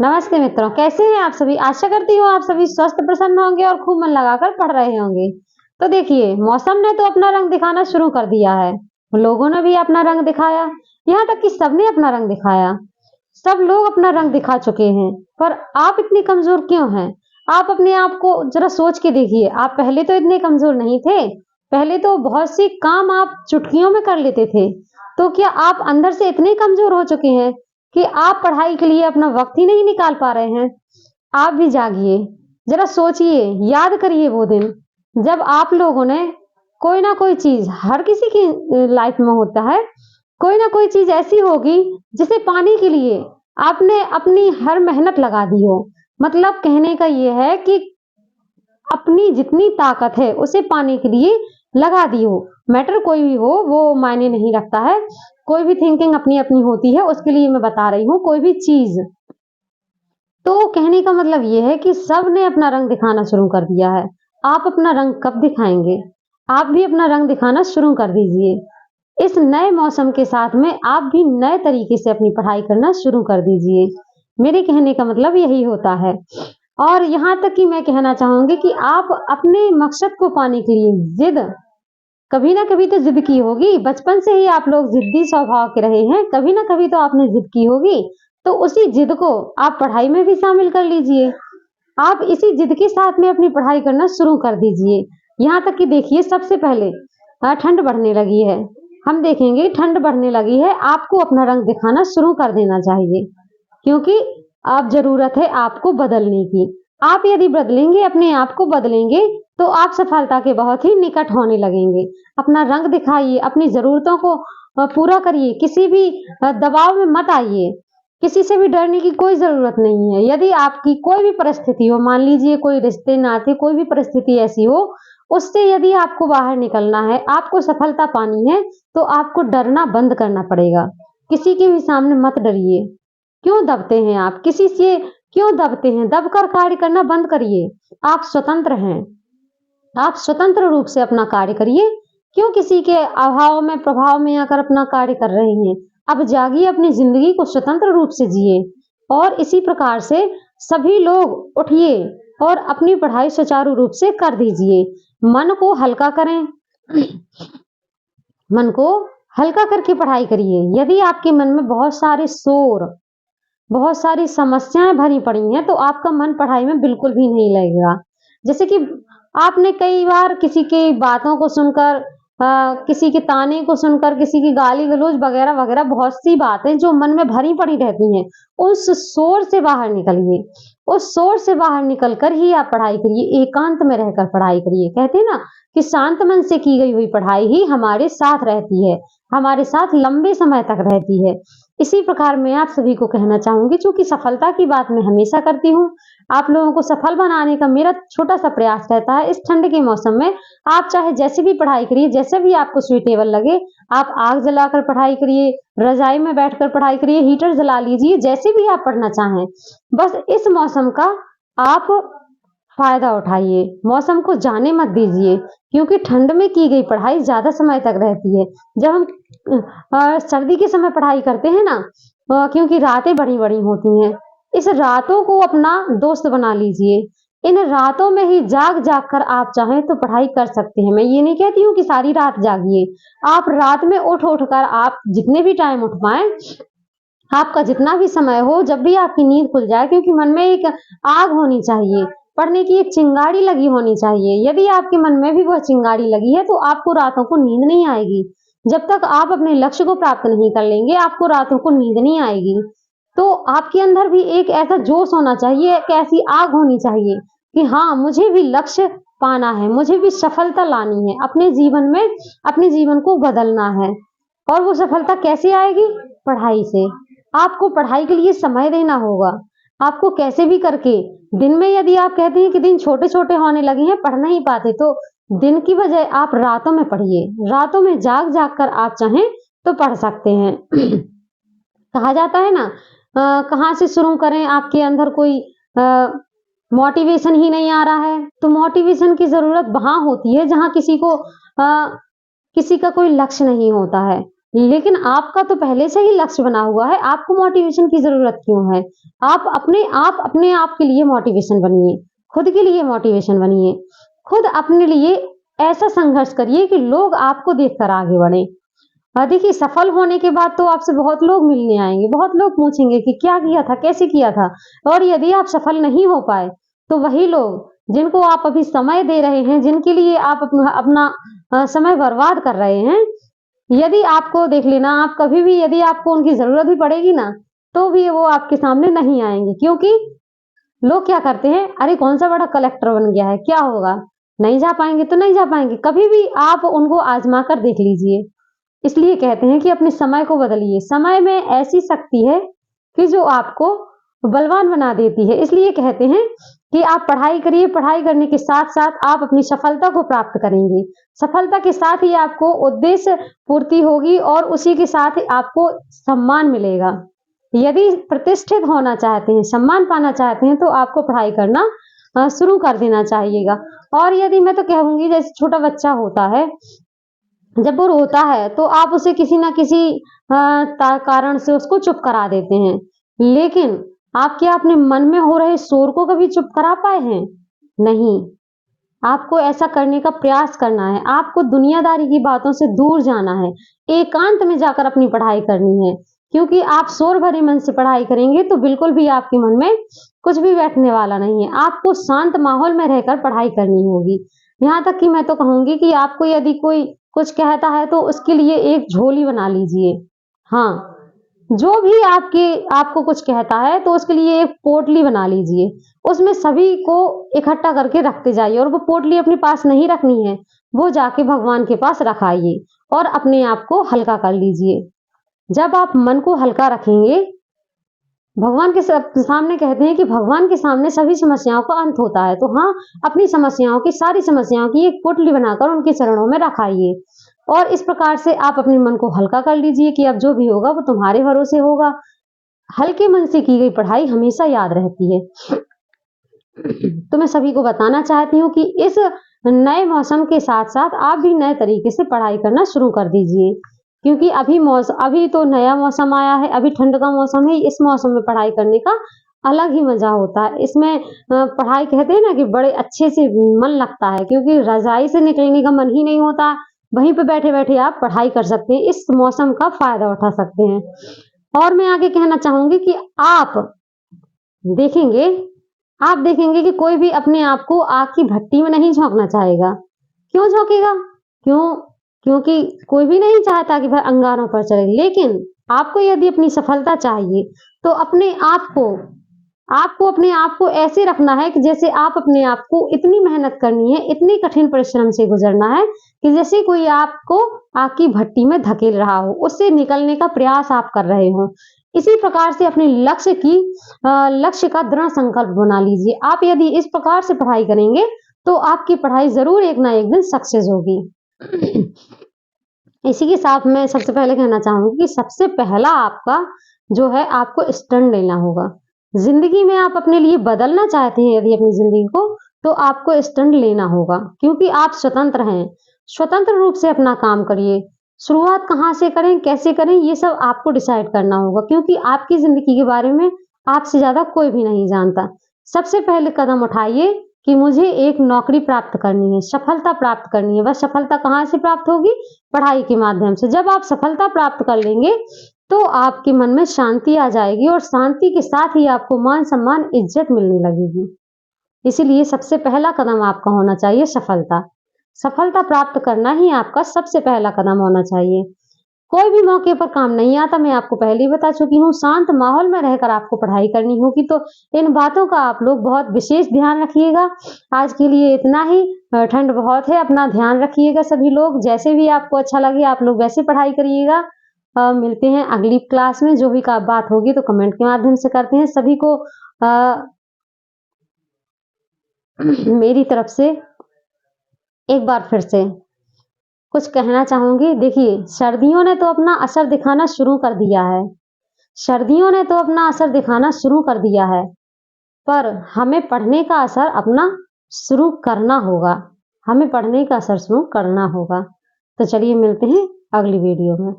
नमस्ते मित्रों, कैसे हैं आप सभी? आशा करती हूँ आप सभी स्वस्थ प्रसन्न होंगे और खूब मन लगाकर पढ़ रहे होंगे। तो देखिए, मौसम ने तो अपना रंग दिखाना शुरू कर दिया है। लोगों ने भी अपना रंग दिखाया, यहाँ तक कि सबने अपना रंग दिखाया। सब लोग अपना रंग दिखा चुके हैं, पर आप इतनी कमजोर क्यों हैं? आप अपने आप को जरा सोच के देखिए। आप पहले तो इतने कमजोर नहीं थे। पहले तो बहुत सी काम आप चुटकियों में कर लेते थे। तो क्या आप अंदर से इतने कमजोर हो चुके हैं कि आप पढ़ाई के लिए अपना वक्त ही नहीं निकाल पा रहे हैं? आप भी जागिए, जरा सोचिए, याद करिए वो दिन जब आप लोगों ने कोई ना कोई चीज, हर किसी की लाइफ में होता है, कोई ना कोई चीज ऐसी होगी जिसे पाने के लिए आपने अपनी हर मेहनत लगा दी हो। मतलब कहने का ये है कि अपनी जितनी ताकत है उसे पाने के लिए लगा दी हो। मैटर कोई भी हो, वो मायने नहीं रखता है। कोई भी थिंकिंग अपनी अपनी होती है, उसके लिए मैं बता रही हूँ कोई भी चीज। तो कहने का मतलब ये है कि सब ने अपना रंग दिखाना शुरू कर दिया है। आप अपना रंग कब दिखाएंगे? आप भी अपना रंग दिखाना शुरू कर दीजिए। इस नए मौसम के साथ में आप भी नए तरीके से अपनी पढ़ाई करना शुरू कर दीजिए। मेरे कहने का मतलब यही होता है। और यहाँ तक कि मैं कहना चाहूंगी कि आप अपने मकसद को पाने के लिए जिद, कभी ना कभी तो जिद की होगी। बचपन से ही आप लोग जिद्दी स्वभाव के रहे हैं, कभी ना कभी तो आपने जिद की होगी। तो उसी जिद को आप पढ़ाई में भी शामिल कर लीजिए। आप इसी जिद के साथ में अपनी पढ़ाई करना शुरू कर दीजिए। यहाँ तक कि देखिए, सबसे पहले ठंड बढ़ने लगी है। हम देखेंगे ठंड बढ़ने लगी है, आपको अपना रंग दिखाना शुरू कर देना चाहिए, क्योंकि अब जरूरत है आपको बदलने की। आप यदि बदलेंगे, अपने आप को बदलेंगे, तो आप सफलता के बहुत ही निकट होने लगेंगे। अपना रंग दिखाइए, अपनी जरूरतों को पूरा करिए, किसी भी दबाव में मत आइए। किसी से भी डरने की कोई जरूरत नहीं है। यदि आपकी कोई भी परिस्थिति हो, मान लीजिए कोई रिश्ते नाते कोई भी परिस्थिति ऐसी हो, उससे यदि आपको बाहर निकलना है, आपको सफलता पानी है, तो आपको डरना बंद करना पड़ेगा। किसी के भी सामने मत डरिए। क्यों दबते हैं आप? किसी से क्यों दबते हैं? दबकर कार्य करना बंद करिए। आप स्वतंत्र हैं। आप स्वतंत्र रूप से अपना कार्य करिए। क्यों किसी के अभाव में, प्रभाव में आकर अपना कार्य कर रहे हैं? अब जागिए, अपनी जिंदगी को स्वतंत्र रूप से जिए। और इसी प्रकार से सभी लोग उठिए और अपनी पढ़ाई सुचारू रूप से कर दीजिए। मन को हल्का करें। मन को हल्का करके पढ़ाई करिए। यदि आपके मन में बहुत सारे शोर, बहुत सारी समस्याएं भरी पड़ी हैं, तो आपका मन पढ़ाई में बिल्कुल भी नहीं लगेगा। जैसे कि आपने कई बार किसी की बातों को सुनकर, किसी के ताने को सुनकर, किसी की गाली गलौज वगैरह वगैरह, बहुत सी बातें जो मन में भरी पड़ी रहती हैं, उस शोर से बाहर निकलिए। उस शोर से बाहर निकल कर ही आप पढ़ाई करिए। एकांत में रहकर पढ़ाई करिए। कहते हैं ना कि शांत मन से की गई हुई पढ़ाई ही हमारे साथ रहती है, हमारे साथ लंबे समय तक रहती है। इसी प्रकार मैं आप सभी को कहना चाहूंगी, चूंकि सफलता की बात मैं हमेशा करती हूँ, आप लोगों को सफल बनाने का मेरा छोटा सा प्रयास रहता है। इस ठंड के मौसम में आप चाहे जैसे भी पढ़ाई करिए, जैसे भी आपको सुइटेबल लगे, आप आग जलाकर पढ़ाई करिए, रजाई में बैठकर पढ़ाई करिए, हीटर जला लीजिए, जैसे भी आप पढ़ना चाहें। बस इस मौसम का आप फायदा उठाइए। मौसम को जाने मत दीजिए, क्योंकि ठंड में की गई पढ़ाई ज्यादा समय तक रहती है। जब हम सर्दी के समय पढ़ाई करते हैं ना, क्योंकि रातें बड़ी बड़ी होती हैं, इस रातों को अपना दोस्त बना लीजिए। इन रातों में ही जाग जाग कर आप चाहें तो पढ़ाई कर सकते हैं। मैं ये नहीं कहती हूँ कि सारी रात जागिए। आप रात में उठ उठ कर, आप जितने भी टाइम उठ पाए, आपका जितना भी समय हो, जब भी आपकी नींद खुल जाए, क्योंकि मन में एक आग होनी चाहिए, पढ़ने की एक चिंगारी लगी होनी चाहिए। यदि आपके मन में भी वह चिंगारी लगी है, तो आपको रातों को नींद नहीं आएगी। जब तक आप अपने लक्ष्य को प्राप्त नहीं कर लेंगे, आपको रातों को नींद नहीं आएगी। तो आपके अंदर भी एक ऐसा जोश होना चाहिए, एक ऐसी आग होनी चाहिए कि हाँ, मुझे भी लक्ष्य पाना है, मुझे भी सफलता लानी है अपने जीवन में, अपने जीवन को बदलना है। और वो सफलता कैसे आएगी? पढ़ाई से। आपको पढ़ाई के लिए समय देना होगा। आपको कैसे भी करके दिन में, यदि आप कहते हैं कि दिन छोटे छोटे होने लगे हैं, पढ़ नहीं पाते, तो दिन की बजाय आप रातों में पढ़िए। रातों में जाग जाग कर आप चाहें तो पढ़ सकते हैं। कहा जाता है ना, कहाँ से शुरू करें? आपके अंदर कोई मोटिवेशन ही नहीं आ रहा है, तो मोटिवेशन की जरूरत वहां होती है जहां किसी का कोई लक्ष्य नहीं होता है। लेकिन आपका तो पहले से ही लक्ष्य बना हुआ है, आपको मोटिवेशन की ज़रूरत क्यों है? आप अपने आप के लिए मोटिवेशन बनिए, खुद के लिए मोटिवेशन बनिए। खुद अपने लिए ऐसा संघर्ष करिए कि लोग आपको देखकर आगे बढ़ें। देखिए सफल होने के बाद तो आपसे बहुत लोग मिलने आएँगे, बहुत लोग पूछेंगे कि क्या किया था, कैसे किया था? और यदि आप सफल नहीं हो पाए, तो वही लोग जिनको आप अभी समय दे रहे हैं, जिनके लिए आप अपना अपना समय बर्बाद कर रहे हैं, यदि आपको देख लेना आप कभी भी यदि आपको उनकी ज़रूरत भी पड़ेगी ना, तो भी वो आपके सामने नहीं आएँगे क्योंकि लोग क्या करते हैं, अरे कौन-सा बड़ा कलेक्टर बन गया है, क्या होगा? नहीं जा पाएँगे तो नहीं जा पाएँगे, कभी भी आप उनको आज़मा कर देख लीजिए। इसलिए कहते हैं कि अपने समय को बदलिए। समय में ऐसी शक्ति है कि जो आपको बलवान बना देती है। इसलिए कहते हैं कि आप पढ़ाई करिए, पढ़ाई करने के साथ-साथ आप अपनी सफलता को प्राप्त करेंगे। सफलता के साथ ही आपको उद्देश्य पूर्ति होगी और उसी के साथ ही आपको सम्मान मिलेगा। यदि प्रतिष्ठित होना चाहते हैं, सम्मान पाना चाहते हैं, तो आपको पढ़ाई करना शुरू कर देना चाहिएगा। और यदि मैं तो कहूँगी जैसे छोटा बच्चा होता है, जब वो रोता है तो आप उसे किसी न किसी कारण से उसको चुप करा देते हैं। लेकिन आप क्या अपने मन में हो रहे शोर को कभी चुप करा पाए हैं? नहीं। आपको ऐसा करने का प्रयास करना है। आपको दुनियादारी की बातों से दूर जाना है। एकांत में जाकर अपनी पढ़ाई करनी है। क्योंकि आप शोर भरे मन से पढ़ाई करेंगे तो बिल्कुल भी आपके मन में कुछ भी बैठने वाला नहीं है। आपको शांत माहौल में रहकर पढ़ाई करनी होगी। यहाँ तक कि मैं तो कहूँगी कि आपको यदि कोई कुछ कहता है तो उसके लिए एक झोली बना लीजिए। हाँ, जो भी आपको कुछ कहता है तो उसके लिए एक पोटली बना लीजिए। उसमें सभी को इकट्ठा करके रखते जाइए और वो पोटली अपने पास नहीं रखनी है, वो जाके भगवान के पास रख आइए और अपने आप को हल्का कर लीजिए। जब आप मन को हल्का रखेंगे, भगवान के सामने कहते हैं कि भगवान के सामने सभी समस्याओं का अंत होता है। तो हाँ, अपनी समस्याओं की सारी समस्याओं की एक पोटली बनाकर उनके चरणों में रख आइए और इस प्रकार से आप अपने मन को हल्का कर लीजिए कि अब जो भी होगा वो तुम्हारे भरोसे होगा। हल्के मन से की गई पढ़ाई हमेशा याद रहती है। तो मैं सभी को बताना चाहती हूँ कि इस नए मौसम के साथ-साथ आप भी नए तरीके से पढ़ाई करना शुरू कर दीजिए। क्योंकि अभी तो नया मौसम आया है, अभी ठंड का मौसम है, इस मौसम में पढ़ाई करने का अलग ही मज़ा होता है। इसमें पढ़ाई कहते हैं ना कि बड़े अच्छे से मन लगता है क्योंकि रज़ाई से निकलने का मन ही नहीं होता। वहीं पे बैठे-बैठे आप पढ़ाई कर सकते हैं, इस मौसम का फ़ायदा उठा सकते हैं। और मैं आगे कहना चाहूँगी कि देखेंगे आप देखेंगे कि कोई भी अपने आप को आग की भट्टी में नहीं झोंकना चाहेगा। क्यों झोंकेगा? क्यों? क्योंकि कोई भी नहीं चाहता कि वह अंगारों पर चढ़े। लेकिन आपको यदि अपनी सफलता चाहिए, तो आपको अपने आप को ऐसे रखना है कि जैसे आप अपने आप को इतनी मेहनत करनी है, इतनी कठिन परिश्रम से गुज़रना है कि जैसे कोई आपको आग की भट्टी में धकेल रहा हो, उससे निकलने का प्रयास आप कर रहे हों। इसी प्रकार से अपने लक्ष्य का दृढ़ संकल्प बना लीजिए। आप यदि इस प्रकार से पढ़ाई करेंगे, तो आपकी पढ़ाई ज़रूर एक ना एक दिन सक्सेस होगी। इसी के साथ मैं सबसे पहले कहना चाहूँगी कि सबसे पहला आपका जो है आपको स्टैंड लेना होगा। ज़िंदगी में आप अपने लिए बदलना चाहते हैं यदि अपनी ज़िंदगी को, तो आपको स्टैंड लेना होगा क्योंकि आप स्वतंत्र हैं। स्वतंत्र रूप से अपना काम करिए। शुरुआत कहाँ से करें, कैसे करें, ये सब आपको डिसाइड करना होगा क्योंकि आपकी ज़िंदगी के बारे में आपसे ज़्यादा कोई भी नहीं जानता। सबसे पहले कदम उठाइए कि मुझे एक नौकरी प्राप्त करनी है, सफलता प्राप्त करनी है। वह सफलता कहाँ से प्राप्त होगी? पढ़ाई के माध्यम से। जब आप सफलता प्राप्त कर लेंगे, तो आपके मन में शांति आ जाएगी और शांति के साथ ही आपको मान-सम्मान, इज़्ज़त मिलने लगेगी। इसीलिए सबसे पहला कदम आपका होना चाहिए सफलता। सफलता प्राप्त करना ही आपका सबसे पहला कदम होना चाहिए। कोई भी मौके पर काम नहीं आता, मैं आपको पहले ही बता चुकी हूँ, शांत माहौल में रहकर आपको पढ़ाई करनी होगी, तो इन बातों का आप लोग बहुत विशेष ध्यान रखिएगा। आज के लिए इतना ही। ठंड बहुत है, अपना ध्यान रखिएगा सभी लोग। जैसे भी आपको अच्छा लगे आप लोग वैसे पढ़ाई करिएगा। मिलते हैं अगली क्लास में, जो भी का बात होगी तो कमेंट के माध्यम से करते हैं। सभी को मेरी तरफ से एक बार फिर से कुछ कहना चाहूँगी। देखिए, सर्दियों ने तो अपना असर दिखाना शुरू कर दिया है। सर्दियों ने तो अपना असर दिखाना शुरू कर दिया है, पर हमें पढ़ने का असर अपना शुरू करना होगा। हमें पढ़ने का असर शुरू करना होगा। तो चलिए मिलते हैं अगली वीडियो में।